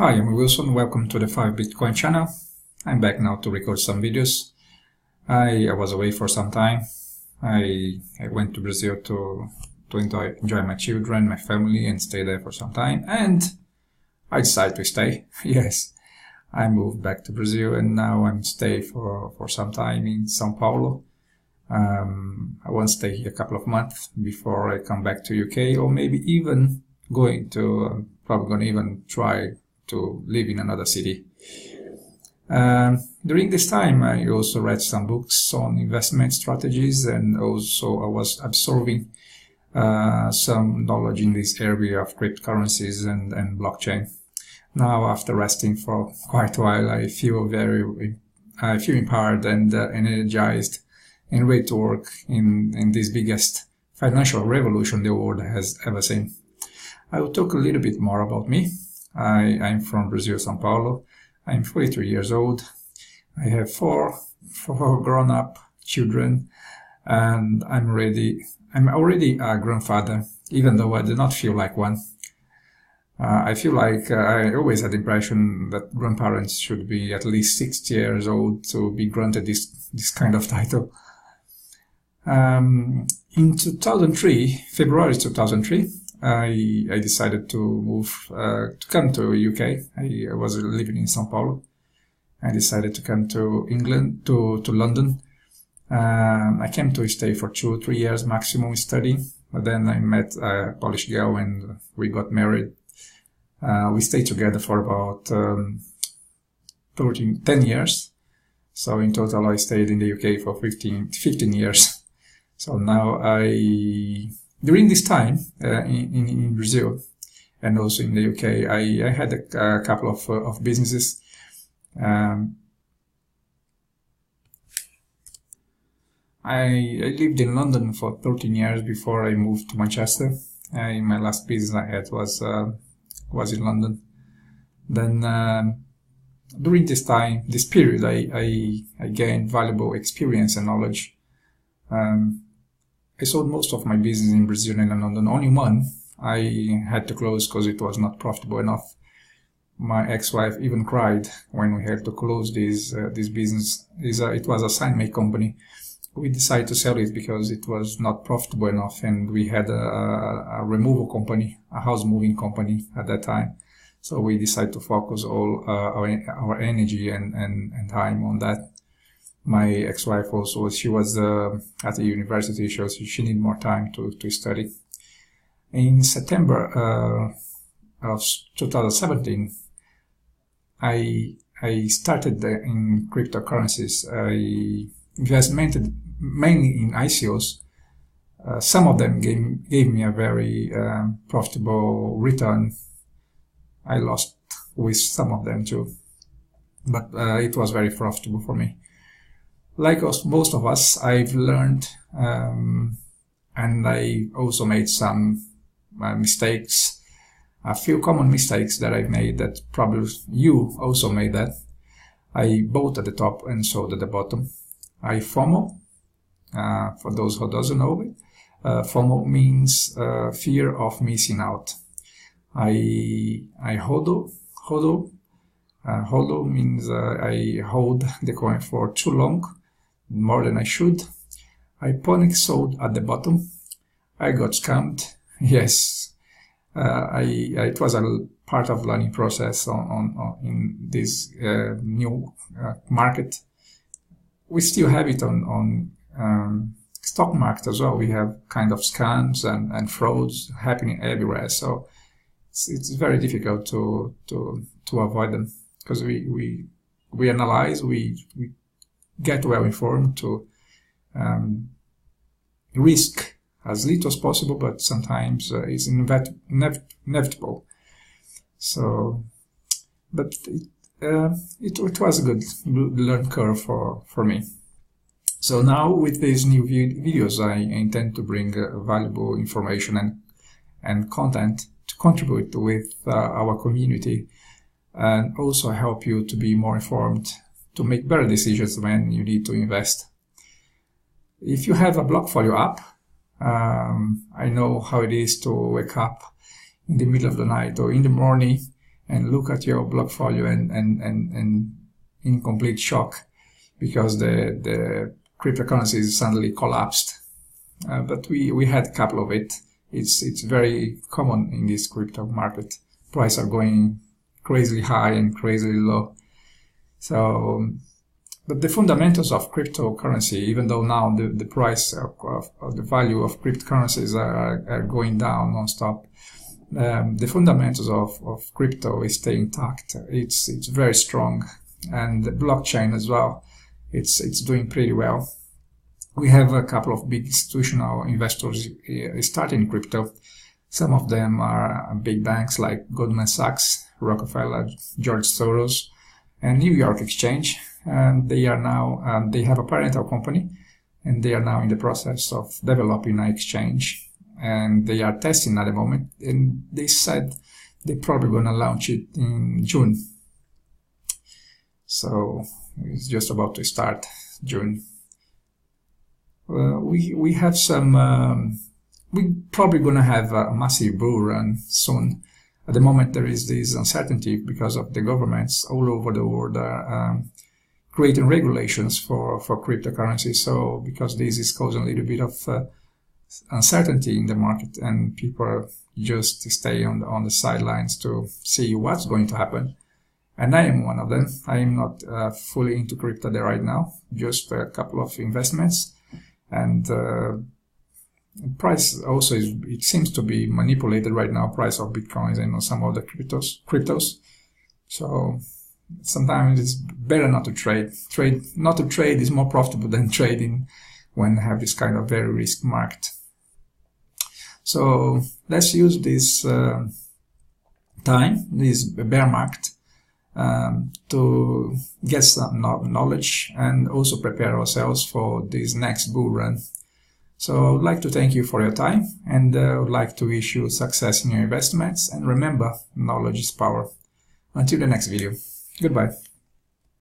Hi, I'm Wilson. Welcome to the 5 Bitcoin channel. I'm back now to record some videos. I was away for some time. I went to Brazil to enjoy my children, my family, and stay there for some time. And I decided to stay. Yes, I moved back to Brazil, and now I'm staying for some time in São Paulo. I want to stay here a couple of months before I come back to UK, or maybe even probably going to even try to live in another city. During this time, I also read some books on investment strategies, and also I was absorbing some knowledge in this area of cryptocurrencies and blockchain. Now, after resting for quite a while, I feel empowered and energized and ready to work in this biggest financial revolution the world has ever seen. I will talk a little bit more about me. I'm from Brazil, São Paulo. I'm 43 years old. I have four grown-up children, and I'm already a grandfather, even though I do not feel like one. I feel like I always had the impression that grandparents should be at least 60 years old to be granted this kind of title. In February 2003, I decided to move, to come to UK. I was living in São Paulo. I decided to come to England, to London. I came to stay for 2-3 years maximum studying, but then I met a Polish girl and we got married. We stayed together for about 10 years. So in total, I stayed in the UK for 15 years. So now during this time in Brazil and also in the UK, I had a couple of businesses. I lived in London for 13 years before I moved to Manchester. My last business I had was in London. Then during this period, I gained valuable experience and knowledge. I sold most of my business in Brazil and in London. Only one I had to close because it was not profitable enough. My ex-wife even cried when we had to close this business. It was a sign-make company. We decided to sell it because it was not profitable enough, and we had a removal company, a house moving company at that time. So we decided to focus all our energy and time on that. My ex-wife also, she was at the university, so she needed more time to study. In September of 2017, I started in cryptocurrencies. I invested mainly in ICOs. Some of them gave me a very profitable return. I lost with some of them too, but it was very profitable for me. Like most of us, I've learned, and I also made some mistakes, a few common mistakes that I've made that probably you also made that. I bought at the top and sold at the bottom. I FOMO, for those who doesn't know it. FOMO means fear of missing out. I HODL. HODL means I hold the coin for too long, more than I should. I panic sold at the bottom. I got scammed. Yes, it was a part of learning process in this new market. We still have it on stock market as well. We have kind of scams and frauds happening everywhere. So it's very difficult to avoid them, because we analyze, we get well informed to risk as little as possible, but sometimes it's inevitable. So, but it was a good learn curve for me. So now with these new videos, I intend to bring valuable information and content to contribute with our community, and also help you to be more informed, to make better decisions when you need to invest. If you have a Blockfolio app, I know how it is to wake up in the middle of the night or in the morning and look at your portfolio and in complete shock because the cryptocurrencies suddenly collapsed. But we had a couple of it. It's very common in this crypto market. Prices are going crazily high and crazily low. So, but the fundamentals of cryptocurrency, even though now the price of the value of cryptocurrencies are going down non-stop, the fundamentals of crypto is staying intact. It's very strong, and the blockchain as well. It's doing pretty well. We have a couple of big institutional investors starting crypto. Some of them are big banks like Goldman Sachs, Rockefeller, George Soros, and New York Exchange. And they are now, they have a parental company, and they are now in the process of developing an exchange. And they are testing at the moment. And they said they're probably going to launch it in June. So it's just about to start June. We have some, we're probably going to have a massive bull run soon. At the moment, there is this uncertainty because of the governments all over the world are creating regulations for cryptocurrency. So because this is causing a little bit of uncertainty in the market, and people just stay on the sidelines to see what's going to happen. And I am one of them. I am not fully into crypto there right now, just a couple of investments. And price also it seems to be manipulated right now, price of Bitcoins and some of the cryptos. So sometimes it's better not to trade. Not to trade is more profitable than trading when you have this kind of very risk market. So let's use this time, this bear market, to get some knowledge and also prepare ourselves for this next bull run. So I would like to thank you for your time, and I would like to wish you success in your investments. And remember, knowledge is power. Until the next video. Goodbye.